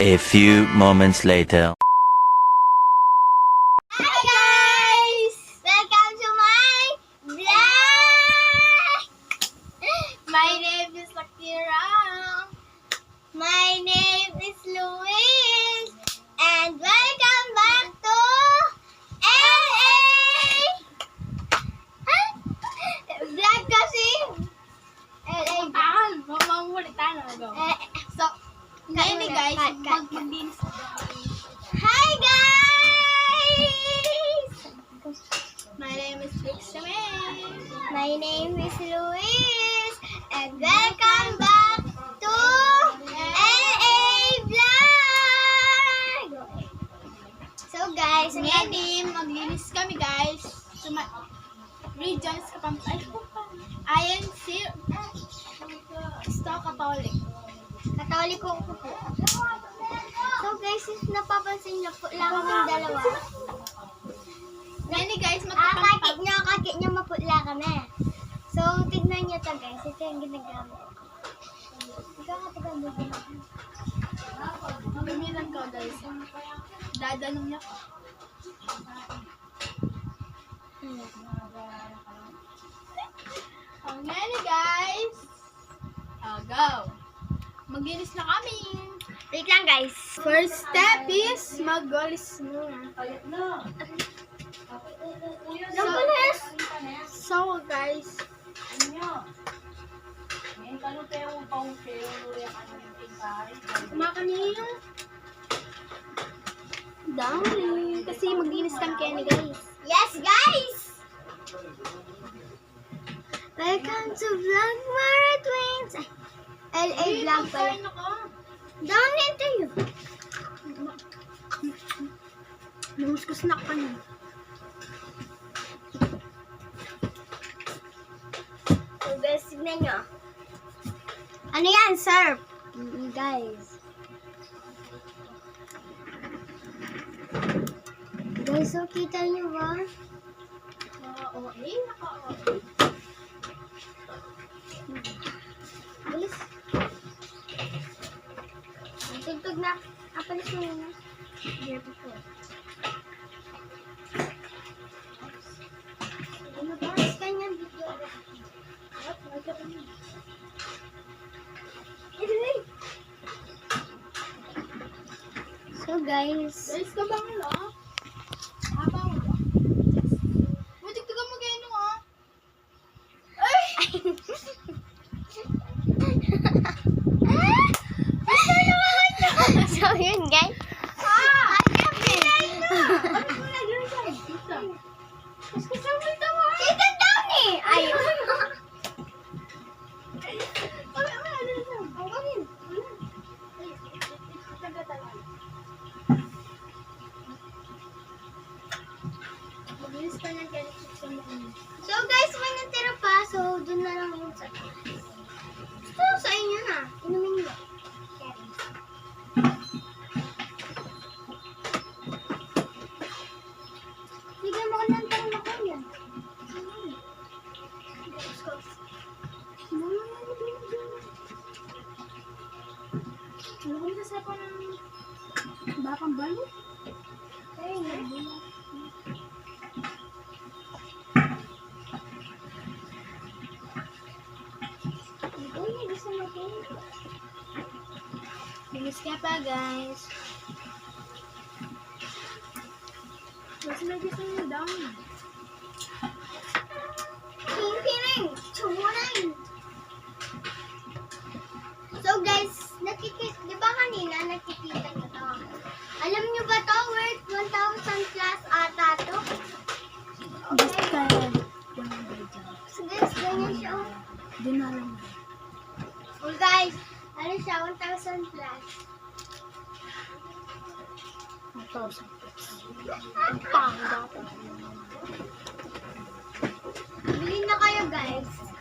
A few moments later. Hi guys! Welcome to my vlog! My name is Akira. My name is Luis. And welcome back to LA! Vlog kasi. LA. So, ngayon ni guys, mag-linis. Hi guys! My name is Benjamin. My name is Luis. And welcome back to LA Vlog! So guys, ngayon maglinis kami guys. Regions Ayan si Catholic. Katoliko ko po. So guys, napapansin niyo po lang kami dalawa. Ngayon guys, kakit nyo maputla kami. So, tignan nyo to guys. Ito yung ginagamit ko. Ikaw nga tagamit mo. Gamitan ko guys. Dadanong niya ko. Ngayon guys. Go. Maginis na kami. Wait lang guys. First step is mag-walis muna. So guys. Kumakaniyo. Dami. Kasi maglinis kami kaya ni guys. Yes guys! Welcome to Vlog Mara Twins. LA Vlog pala. Dami tayo. Lumuskus na ka niya. So guys, tignan nyo. Ano yan, sir? Guys. Guys, so kita nyo ba? Bilis. Tugtog na. Apalis mo yun. Here before. Ano ba? Kanya video. So guys. Guys, kabang lo. Habang lo. Tugtugan mo kayo nung ay! So yun guys. Chicken Downy! Ayun. So guys, may natira pa. So dun na lang yun sa ito sa inyo na. Inumin nyo. Bigyan mo ko ng tanong ako yan. Ano ko nasa ko ng bakang balo? Ay, nabula. Bilis ka pa guys. Mas may gusto nyo down. Piring! Tumuray! So guys, di ba kanina nakikita nyo to? Alam nyo ba to? Worth 1,000 plus ata to? Okay. So guys, ganyan siya. Di na lang. Well guys, ano siya? 1,000 plus. 1,000 plus. Pang dapat. Bili na kayo guys.